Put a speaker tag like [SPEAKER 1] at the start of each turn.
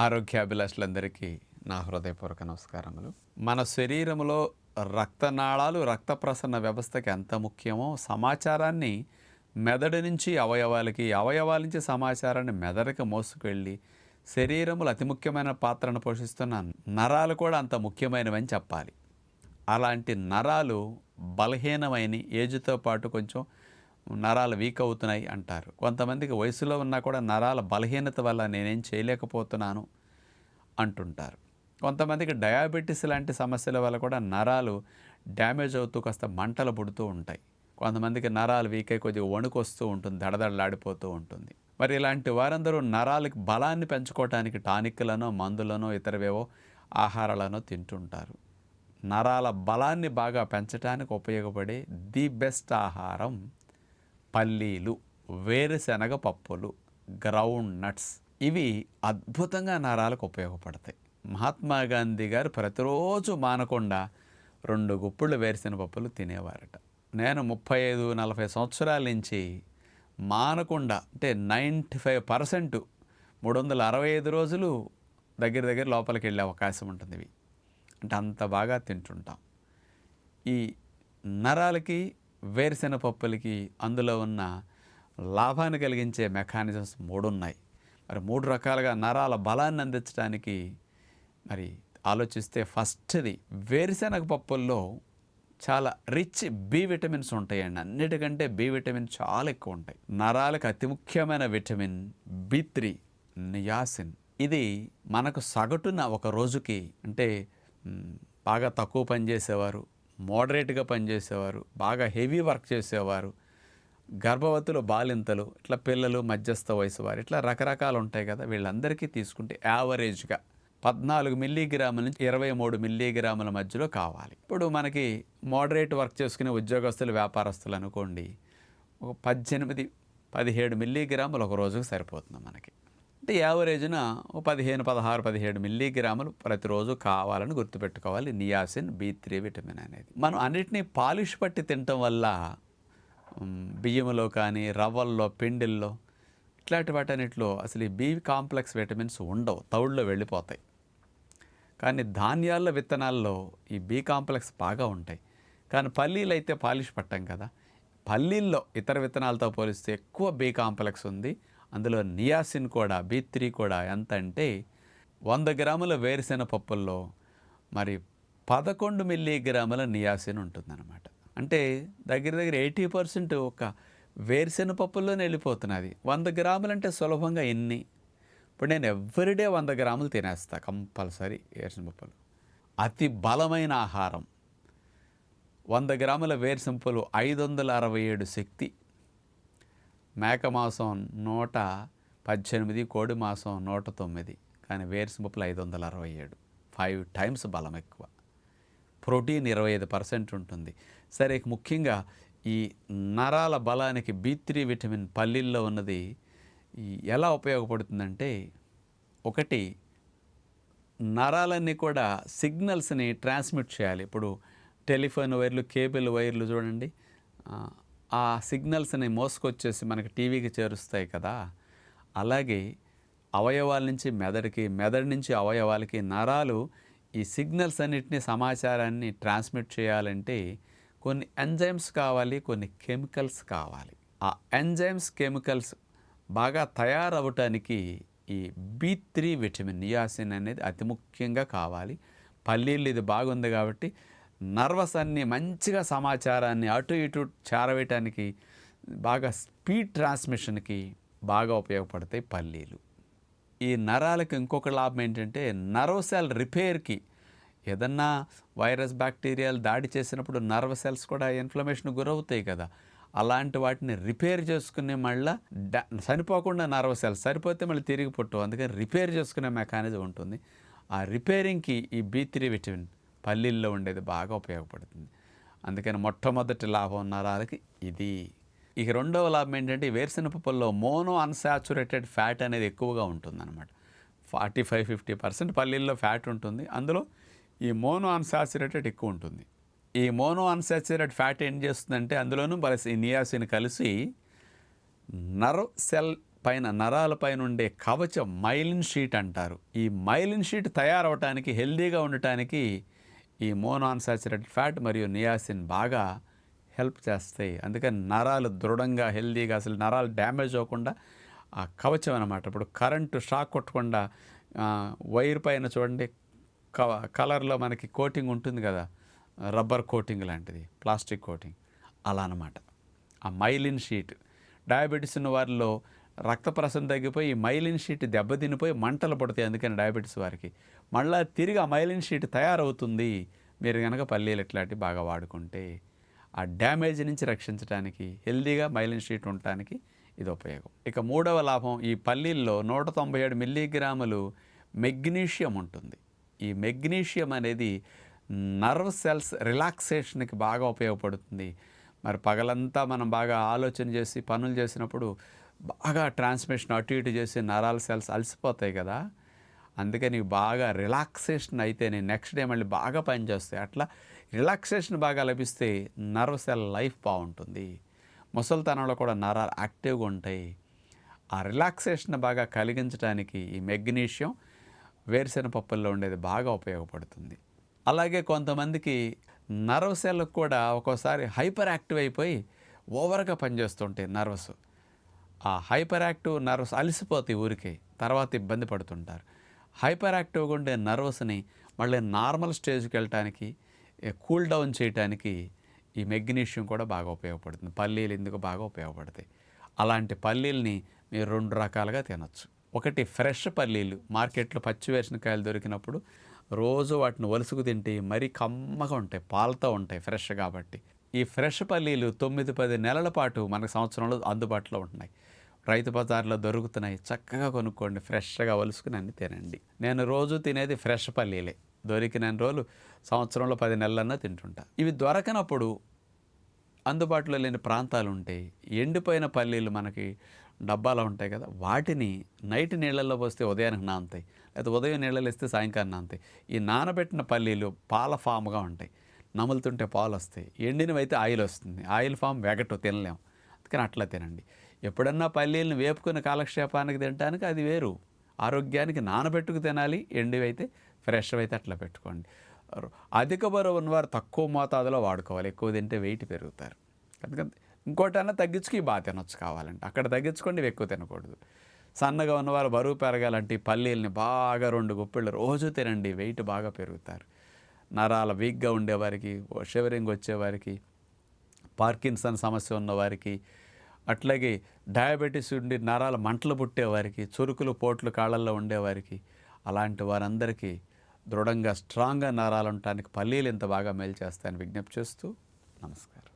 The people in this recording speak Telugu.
[SPEAKER 1] ఆరోగ్యాభిలాషులందరికీ నా హృదయపూర్వక నమస్కారములు. మన శరీరంలో రక్తనాళాలు, రక్త ప్రసరణ వ్యవస్థకి ఎంత ముఖ్యమో సమాచారాన్ని మెదడు నుంచి అవయవాలకి, అవయవాల నుంచి సమాచారాన్ని మెదడుకి మోసుకెళ్ళి శరీరంలో అతి ముఖ్యమైన పాత్రను పోషిస్తున్న నరాలు కూడా అంత ముఖ్యమైనవని చెప్పాలి. అలాంటి నరాలు బలహీనమైన ఏజ్తో పాటు కొంచెం నరాలు వీక్ అవుతున్నాయి అంటారు. కొంతమందికి వయసులో ఉన్నా కూడా నరాల బలహీనత వల్ల నేనేం చేయలేకపోతున్నాను అంటుంటారు. కొంతమందికి డయాబెటీస్ లాంటి సమస్యల వల్ల కూడా నరాలు డ్యామేజ్ అవుతూ కాస్త మంటలు పుడుతూ ఉంటాయి. కొంతమందికి నరాలు వీక్ అయి కొద్దిగా వణుకు వస్తూ ఉంటుంది, దడదడలాడిపోతూ ఉంటుంది. మరి ఇలాంటి వారందరూ నరాలకి బలాన్ని పెంచుకోవడానికి టానిక్లనో, మందులనో, ఇతరవేవో ఆహారాలనో తింటుంటారు. నరాల బలాన్ని బాగా పెంచడానికి ఉపయోగపడే ది బెస్ట్ ఆహారం పల్లీలు, వేరుశనగ పప్పులు, గ్రౌండ్ నట్స్. ఇవి అద్భుతంగా నరాలకు ఉపయోగపడతాయి. మహాత్మా గాంధీ గారు ప్రతిరోజు మానకుండా 2 గుప్పుళ్ళు వేరుశనగ పప్పులు తినేవారట. నేను 35-40 సంవత్సరాల నుంచి మానకుండా, అంటే 95% 365 రోజులు దగ్గర లోపలికి వెళ్ళే అవకాశం ఉంటుంది. ఇవి అంటే అంత బాగా తింటుంటాం. ఈ నరాలకి, వేరుశెనగ పప్పులకి అందులో ఉన్న లాభాన్ని కలిగించే మెకానిజమ్స్ 3 ఉన్నాయి. మరి 3 రకాలుగా నరాల బలాన్ని అందించడానికి మరి ఆలోచిస్తే ఫస్ట్ది వేరుశెనగ పప్పుల్లో చాలా రిచ్ బి విటమిన్స్ ఉంటాయండి. అన్నిటికంటే బి విటమిన్ చాలా ఎక్కువ ఉంటాయి. నరాలకు అతి ముఖ్యమైన విటమిన్ B3 నియాసిన్. ఇది మనకు సగటున ఒక రోజుకి, అంటే బాగా తక్కువ పనిచేసేవారు, మోడరేట్గా పనిచేసేవారు, బాగా హెవీ వర్క్ చేసేవారు, గర్భవతులు, బాలింతలు, ఇట్లా పిల్లలు, మధ్యస్థ వయసు వారు, ఇట్లా రకరకాలు ఉంటాయి కదా. వీళ్ళందరికీ తీసుకుంటే యావరేజ్గా 14 మిల్లీగ్రాముల నుంచి 23 మిల్లీగ్రాముల మధ్యలో కావాలి. ఇప్పుడు మనకి మోడరేట్ వర్క్ చేసుకునే ఉద్యోగస్తులు, వ్యాపారస్తులు అనుకోండి, ఒక 18-17 మిల్లీగ్రాములు ఒక రోజుకు సరిపోతుంది మనకి. అంటే యావరేజ్న 16-17 మిల్లీగ్రాములు ప్రతిరోజు కావాలని గుర్తుపెట్టుకోవాలి. నియాసిన్, B3 విటమిన్ అనేది. మనం అన్నిటినీ పాలిష్ పట్టి తినటం వల్ల బియ్యంలో కానీ, రవ్వల్లో, పిండిల్లో, ఇట్లాంటి వాటన్నిటిలో అసలు ఈ బి కాంప్లెక్స్ విటమిన్స్ ఉండవు, తౌడులో వెళ్ళిపోతాయి. కానీ ధాన్యాల్లో, విత్తనాల్లో ఈ బి కాంప్లెక్స్ బాగా ఉంటాయి. కానీ పల్లీలు అయితే పాలిష్ పట్టాం కదా. పల్లీల్లో ఇతర విత్తనాలతో పోలిస్తే ఎక్కువ బి కాంప్లెక్స్ ఉంది. అందులో నియాసిన్ కూడా, B3 కూడా ఎంత అంటే 100 గ్రాముల వేరుశెనగ పప్పుల్లో మరి 11 మిల్లీగ్రాముల నియాసిన్ ఉంటుందన్నమాట. అంటే దగ్గర 80% ఒక వేరుశెనగ పప్పుల్లోనే వెళ్ళిపోతున్నది. 100 గ్రాములు అంటే సులభంగా ఎన్ని? ఇప్పుడు నేను ఎవ్రీడే 100 గ్రాములు తినేస్తా కంపల్సరీ వేరుశెనగ పప్పులు. అతి బలమైన ఆహారం. 100 గ్రాముల వేరుశెనగ పప్పులు 567 శక్తి. మేక మాంసం 118, కోడి మాంసం 109, కానీ వేరుశెనగ పప్పులు 567, 5 టైమ్స్ బలం ఎక్కువ. ప్రోటీన్ 25% ఉంటుంది. సరే, ముఖ్యంగా ఈ నరాల బలానికి B3 విటమిన్ పల్లీల్లో ఉన్నది ఎలా ఉపయోగపడుతుందంటే, ఒకటి, నరాలన్నీ కూడా సిగ్నల్స్ని ట్రాన్స్మిట్ చేయాలి. ఇప్పుడు టెలిఫోన్ వైర్లు, కేబుల్ వైర్లు చూడండి, ఆ సిగ్నల్స్ని మోసుకొచ్చేసి మనకి టీవీకి చేరుస్తాయి కదా. అలాగే అవయవాల నుంచి మెదడుకి, మెదడు నుంచి అవయవాలకి నరాలు ఈ సిగ్నల్స్ అన్నిటినీ, సమాచారాన్ని ట్రాన్స్మిట్ చేయాలంటే కొన్ని ఎంజైమ్స్ కావాలి, కొన్ని కెమికల్స్ కావాలి. ఆ ఎంజైమ్స్, కెమికల్స్ బాగా తయారవటానికి ఈ B3 విటమిన్ నియాసిన్ అనేది అతి ముఖ్యంగా కావాలి. పల్లీలు ఇది బాగుంది కాబట్టి నర్వస్ అన్నీ మంచిగా సమాచారాన్ని అటు ఇటు చేరవేయటానికి, బాగా స్పీడ్ ట్రాన్స్మిషన్కి బాగా ఉపయోగపడతాయి పల్లీలు. ఈ నరాలకు ఇంకొక లాభం ఏంటంటే, నర్వ్ సెల్ రిపేర్కి, ఏదన్నా వైరస్, బ్యాక్టీరియాలు దాడి చేసినప్పుడు నర్వ్ సెల్స్ కూడా ఇన్ఫ్లమేషన్ గురవుతాయి కదా. అలాంటి వాటిని రిపేర్ చేసుకునే, మళ్ళీ చనిపోకుండా నర్వ్ సెల్స్, సరిపోతే మళ్ళీ తిరిగి పుట్టవు, అందుకని రిపేర్ చేసుకునే మెకానిజం ఉంటుంది. ఆ రిపేరింగ్కి ఈ B3 విటమిన్ పల్లీల్లో ఉండేది బాగా ఉపయోగపడుతుంది. అందుకని మొట్టమొదటి లాభం నరాలకి ఇది. ఇక రెండవ లాభం ఏంటంటే, వేరుశెనగ పప్పుల్లో మోనో అన్సాచురేటెడ్ ఫ్యాట్ అనేది ఎక్కువగా ఉంటుందన్నమాట. 45-50% పల్లీల్లో ఫ్యాట్ ఉంటుంది. అందులో ఈ మోనో అన్సాచురేటెడ్ ఎక్కువ ఉంటుంది. ఈ మోనో అన్సాచురేటెడ్ ఫ్యాట్ ఏం చేస్తుందంటే, అందులోనూ ఈ నియాసిన్ కలిసి నర్వ్ సెల్ పైన నరాల పైన ఉండే కవచం మైలిన్ షీట్ అంటారు. ఈ మైలిన్ షీట్ తయారవటానికి, హెల్దీగా ఉండటానికి ఈ మోనోఅన్సాచురేటెడ్ ఫ్యాట్ మరియు నియాసిన్ బాగా హెల్ప్ చేస్తాయి. అందుకని నరాలు దృఢంగా, హెల్దీగా, అసలు నరాలు డ్యామేజ్ అవ్వకుండా ఆ కవచం అనమాట. ఇప్పుడు కరెంటు షాక్ కొట్టకుండా వైర్ పైన చూడండి కలర్లో మనకి కోటింగ్ ఉంటుంది కదా, రబ్బర్ కోటింగ్ లాంటిది, ప్లాస్టిక్ కోటింగ్, అలా అనమాట ఆ మైలిన్ షీట్. డయాబెటీస్ ఉన్న వారిలో రక్త ప్రసరణ తగ్గిపోయి ఈ మైలిన్ షీట్ దెబ్బతినిపోయి మంటలు పడతాయి. అందుకని డయాబెటీస్ వారికి మళ్ళీ తిరిగి ఆ మైలిన్ షీట్ తయారవుతుంది మీరు కనుక పల్లీలు ఇట్లాంటివి బాగా వాడుకుంటే. ఆ డ్యామేజ్ నుంచి రక్షించడానికి, హెల్దీగా మైలిన్ షీట్ ఉండటానికి ఇది ఉపయోగం. ఇక మూడవ లాభం, ఈ పల్లీల్లో 197 మిల్లీగ్రాములు మెగ్నీషియం ఉంటుంది. ఈ మెగ్నీషియం అనేది నర్వ్ సెల్స్ రిలాక్సేషన్కి బాగా ఉపయోగపడుతుంది. మరి పగలంతా మనం బాగా ఆలోచన చేసి పనులు చేసినప్పుడు బాగా ట్రాన్స్మిషన్ అటు ఇటు చేసి నరాల సెల్స్ అలసిపోతాయి కదా, అందుకని బాగా రిలాక్సేషన్ అయితేనే నెక్స్ట్ డే మళ్ళీ బాగా పనిచేస్తాయి. అట్లా రిలాక్సేషన్ బాగా లభిస్తే నర్వ్ సెల్ లైఫ్ బాగుంటుంది. ముసలితనంలో కూడా నరాలు యాక్టివ్గా ఉంటాయి. ఆ రిలాక్సేషన్ బాగా కలిగించడానికి ఈ మెగ్నీషియం వేరుశెనగ పప్పుల్లో ఉండేది బాగా ఉపయోగపడుతుంది. అలాగే కొంతమందికి నర్వ్ సెల్ కూడా ఒక్కోసారి హైపర్ యాక్టివ్ అయిపోయి ఓవర్గా పనిచేస్తుంటాయి నర్వస్. ఆ హైపర్ యాక్టివ్ నర్వస్ అలసిపోతాయి ఊరికే, తర్వాత ఇబ్బంది పడుతుంటారు. హైపర్ యాక్టివ్గా ఉండే నర్వస్ని మళ్ళీ నార్మల్ స్టేజ్కి వెళ్ళటానికి, కూల్ డౌన్ చేయడానికి ఈ మెగ్నీషియం కూడా బాగా ఉపయోగపడుతుంది. పల్లీలు ఇందుకు బాగా ఉపయోగపడతాయి. అలాంటి పల్లీల్ని మీరు 2 రకాలుగా తినచ్చు. ఒకటి ఫ్రెష్ పల్లీలు, మార్కెట్లో పచ్చి వేరుశనగకాయలు దొరికినప్పుడు రోజు వాటిని ఒలుసుకు తింటే మరీ కమ్మగా ఉంటాయి, పాలతో ఉంటాయి ఫ్రెష్ కాబట్టి. ఈ ఫ్రెష్ పల్లీలు 9-10 నెలల పాటు మనకు సంవత్సరంలో అందుబాటులో ఉంటున్నాయి. రైతు బజార్లో దొరుకుతున్నాయి. చక్కగా కొనుక్కోండి, ఫ్రెష్గా ఒలుసుకుని అన్ని తినండి. నేను రోజు తినేది ఫ్రెష్ పల్లీలే. దొరికిన రోజులు సంవత్సరంలో 10 నెలలన్నా తింటుంటా. ఇవి దొరకనప్పుడు అందుబాటులో లేని ప్రాంతాలు ఉంటాయి. ఎండిపోయిన పల్లీలు మనకి డబ్బాలో ఉంటాయి కదా, వాటిని నైట్ నీళ్ళల్లో పోస్తే ఉదయానికి నానుతాయి, లేదా ఉదయం నీళ్ళలో ఇస్తే సాయంకాలం నానుతాయి. ఈ నానబెట్టిన పల్లీలు పాల ఫామ్గా ఉంటాయి, నములుతుంటే పాలు వస్తాయి. ఎండినవి అయితే ఆయిల్ వస్తుంది, ఆయిల్ ఫామ్ వెగటు తినలేము. అందుకని అట్లా తినండి. ఎప్పుడన్నా పల్లీలను వేపుకుని కాలక్షేపానికి తినడానికి అది వేరు. ఆరోగ్యానికి నానబెట్టుకు తినాలి. ఎండివి అయితే, ఫ్రెష్ అయితే అట్లా పెట్టుకోండి. అధిక బరువు ఉన్నవారు తక్కువ మోతాదులో వాడుకోవాలి. ఎక్కువ తింటే వెయిట్ పెరుగుతారు. అందుకని ఇంకోటన్నా తగ్గించుకు బాగా తినొచ్చు కావాలంటే. అక్కడ తగ్గించుకోండి, ఎక్కువ తినకూడదు. సన్నగా ఉన్నవారు బరువు పెరగాలంటే పల్లీలని బాగా 2 గుప్పిళ్ళు రోజు తినండి, వెయిట్ బాగా పెరుగుతారు. నరాల వీక్గా ఉండేవారికి, షివరింగ్ వచ్చేవారికి, పార్కిన్సన్ సమస్య ఉన్నవారికి, అట్లాగే డయాబెటీస్ ఉండి నరాల మంటలు పుట్టేవారికి, చురుకులు పోట్లు కాళ్ళల్లో ఉండేవారికి, అలాంటి వారందరికీ దృఢంగా స్ట్రాంగ్గా నరాలు ఉండటానికి పల్లీలు ఇంత బాగా మేలు చేస్తాయని విజ్ఞప్తి చేస్తూ నమస్కారం.